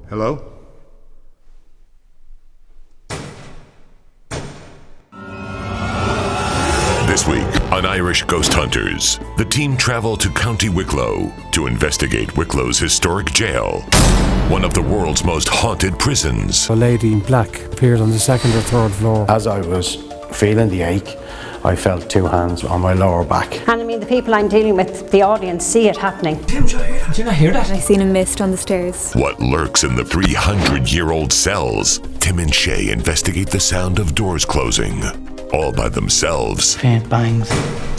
Hello? This week on Irish Ghost Hunters, the team travel to County Wicklow to investigate Wicklow's historic jail, one of the world's most haunted prisons. A lady in black appeared on the second or third floor. As I was feeling the ache, I felt two hands on my lower back. And I mean, the people I'm dealing with, the audience, see it happening. Tim, did you not hear that? I seen a mist on the stairs. What lurks in the 300-year-old cells? Tim and Shay investigate the sound of doors closing, all by themselves. Faint bangs.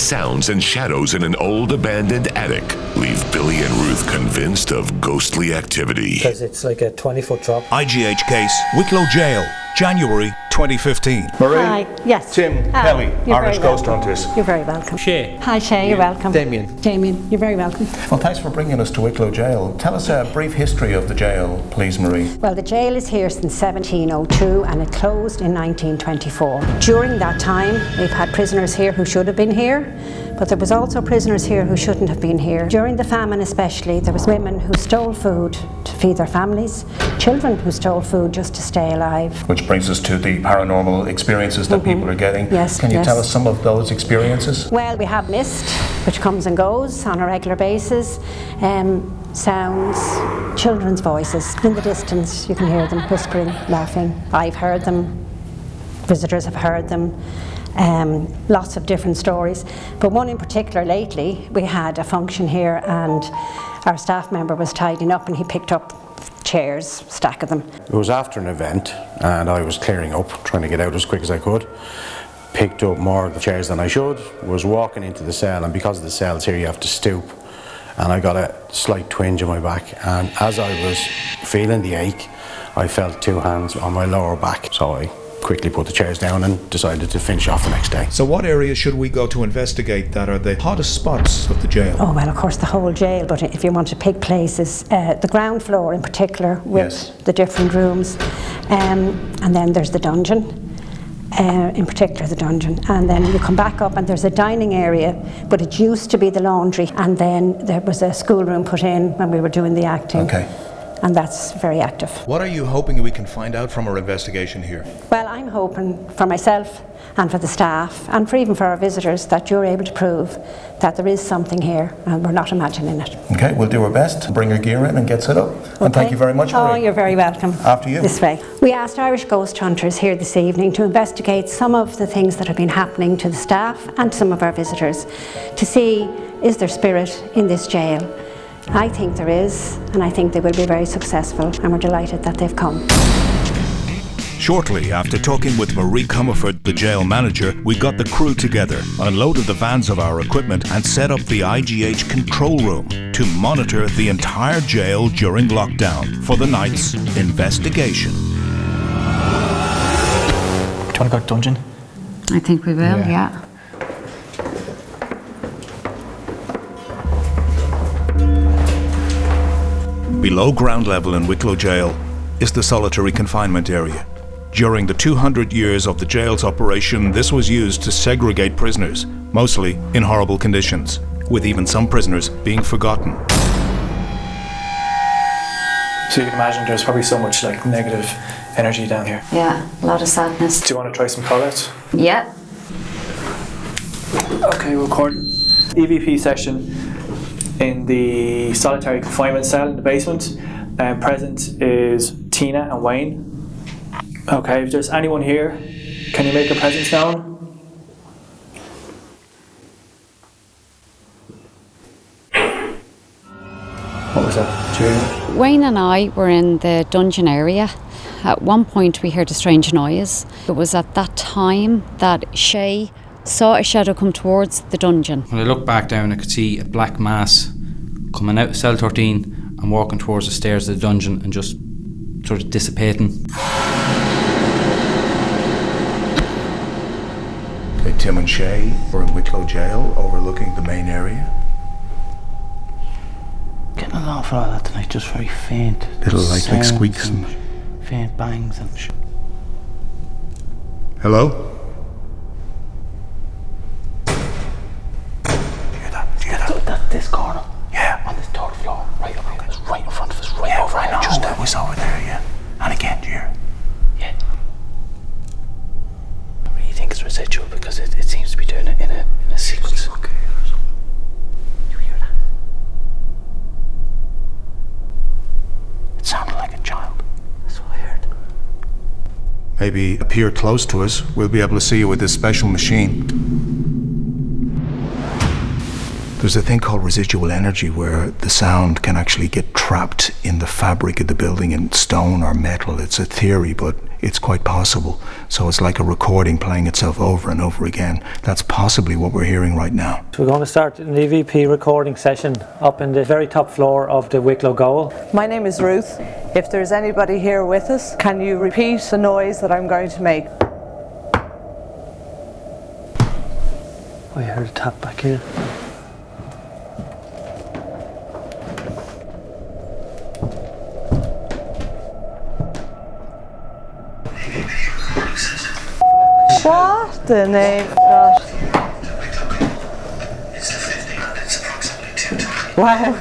Sounds and shadows in an old abandoned attic leave Billy and Ruth convinced of ghostly activity. Because it's like a 20-foot drop. IGH case, Wicklow Jail, January 2015. Marie? Hi, yes. Tim, Kelly, Irish Ghost Hunters. You're very welcome. Shay. Hi, Shay, you're welcome. Damien, you're very welcome. Well, thanks for bringing us to Wicklow Jail. Tell us a brief history of the jail, please, Marie. Well, the jail is here since 1702 and it closed in 1924. During that time, we've had prisoners here who should have been here, but there was also prisoners here who shouldn't have been here. During the famine especially, there was women who stole food to feed their families, children who stole food just to stay alive. Which brings us to the paranormal experiences that people are getting. Yes, Can you yes. tell us some of those experiences? Well, we have mist, which comes and goes on a regular basis. Sounds, children's voices. In the distance, you can hear them whispering, laughing. I've heard them, visitors have heard them. Lots of different stories. But one in particular lately, we had a function here and our staff member was tidying up and he picked up chairs, stack of them. It was after an event and I was clearing up, trying to get out as quick as I could. Picked up more of the chairs than I should, was walking into the cell, and because of the cells here you have to stoop, and I got a slight twinge in my back, and as I was feeling the ache I felt two hands on my lower back, so I quickly put the chairs down and decided to finish off the next day. So what areas should we go to investigate that are the hottest spots of the jail? Oh well, of course the whole jail, but if you want to pick places, the ground floor in particular with Yes. the different rooms, and then there's the dungeon, in particular the dungeon, and then you come back up and there's a dining area, but it used to be the laundry, and then there was a schoolroom put in when we were doing the acting. Okay. And that's very active. What are you hoping we can find out from our investigation here? Well, I'm hoping for myself and for the staff and for even for our visitors that you're able to prove that there is something here and we're not imagining it. Okay, we'll do our best. Bring your gear in and get set up. And thank you very much, Marie. Oh, you're very welcome. After you. This way. We asked Irish Ghost Hunters here this evening to investigate some of the things that have been happening to the staff and some of our visitors to see, is there spirit in this jail? I think there is, and I think they will be very successful, and we're delighted that they've come. Shortly after talking with Marie Comerford, the jail manager, we got the crew together, unloaded the vans of our equipment and set up the IGH control room to monitor the entire jail during lockdown for the night's investigation. Do you want to go to dungeon? I think we will, yeah. Below ground level in Wicklow Jail is the solitary confinement area. During the 200 years of the jail's operation, this was used to segregate prisoners, mostly in horrible conditions, with even some prisoners being forgotten. So you can imagine there's probably so much like negative energy down here. Yeah, a lot of sadness. Do you want to try some call-outs? Yeah. Okay, we'll record EVP session in the solitary confinement cell in the basement. Present is Tina and Wayne. Okay, if there's anyone here, can you make a presence known? What was that? Do you hear? Wayne and I were in the dungeon area. At one point we heard a strange noise. It was at that time that Shay saw a shadow come towards the dungeon. When I looked back down, I could see a black mass coming out of cell 13 and walking towards the stairs of the dungeon and just sort of dissipating. Okay, Tim and Shay were in Wicklow Jail, overlooking the main area. Getting an awful lot of that tonight, just very faint. Little like sounds squeaks and... faint bangs and... Hello? This corner. Yeah. On this third floor. Right up here. It's right in front of us. Right over. I know. Just that was over there, maybe appear close to us, we'll be able to see you with this special machine. There's a thing called residual energy where the sound can actually get trapped in the fabric of the building in stone or metal. It's a theory, but it's quite possible. So it's like a recording playing itself over and over again. That's possibly what we're hearing right now. So we're going to start an EVP recording session up in the very top floor of the Wicklow Gaol. My name is Ruth. If there's anybody here with us, can you repeat the noise that I'm going to make? Oh, you heard a tap back here. What the name of God? Wow.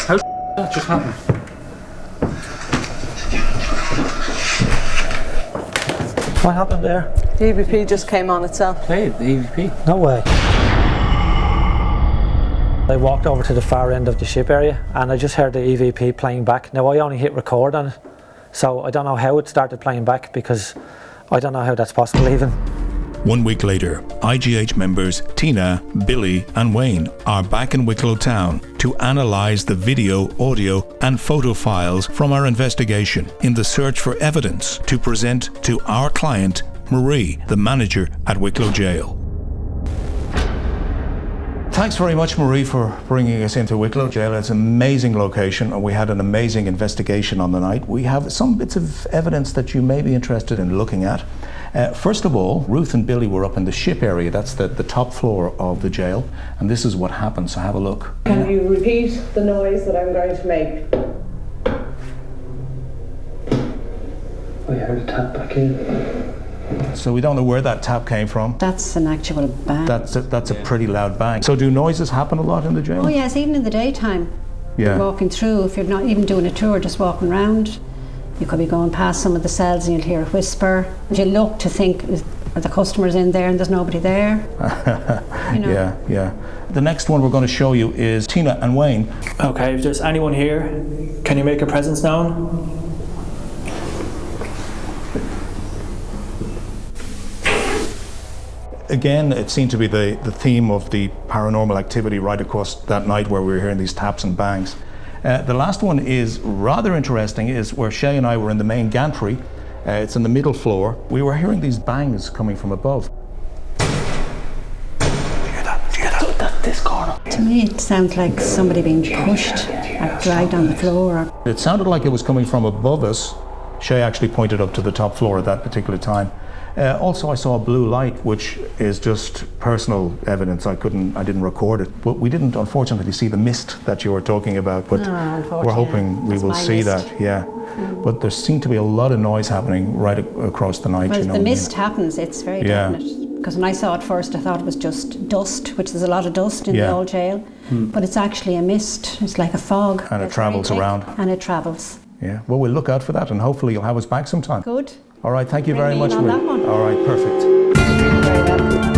How that just happened? What happened there? The EVP just came on itself. Played the EVP. No way. I walked over to the far end of the ship area and I just heard the EVP playing back. Now I only hit record on it, so I don't know how it started playing back because I don't know how that's possible even. 1 week later, IGH members Tina, Billy and Wayne are back in Wicklow town to analyse the video, audio and photo files from our investigation in the search for evidence to present to our client, Marie, the manager at Wicklow Jail. Thanks very much, Marie, for bringing us into Wicklow Jail. It's an amazing location and we had an amazing investigation on the night. We have some bits of evidence that you may be interested in looking at. First of all, Ruth and Billy were up in the ship area. That's the top floor of the jail. And this is what happened, so have a look. Can you repeat the noise that I'm going to make? Oh, you heard a tap back here. So we don't know where that tap came from. That's an actual bang. That's a pretty loud bang. So do noises happen a lot in the jail? Oh yes, even in the daytime. Yeah. You're walking through, if you're not even doing a tour, just walking around. You could be going past some of the cells and you'll hear a whisper. You look to think, are the customers in there and there's nobody there? You know? Yeah. The next one we're going to show you is Tina and Wayne. Okay, if there's anyone here, can you make a presence known? Again, it seemed to be the theme of the paranormal activity right across that night where we were hearing these taps and bangs. The last one is rather interesting, is where Shay and I were in the main gantry. It's in the middle floor. We were hearing these bangs coming from above. Do you hear that? This corner. To me it sounds like somebody being pushed or dragged on the floor. It sounded like it was coming from above us. Shay actually pointed up to the top floor at that particular time. Also, I saw a blue light, which is just personal evidence. I didn't record it. But we didn't, unfortunately, see the mist that you were talking about. But we're hoping we will see that. Yeah. But there seemed to be a lot of noise happening right across the night. Well, you know, the mist happens. It's very definite. Because when I saw it first, I thought it was just dust, which there's a lot of dust in the old jail. But it's actually a mist. It's like a fog. And it travels around. And it travels. Yeah. Well, we'll look out for that, and hopefully you'll have us back sometime. Good. All right. Thank you very much. On that one. All right. Perfect. Thank you very much.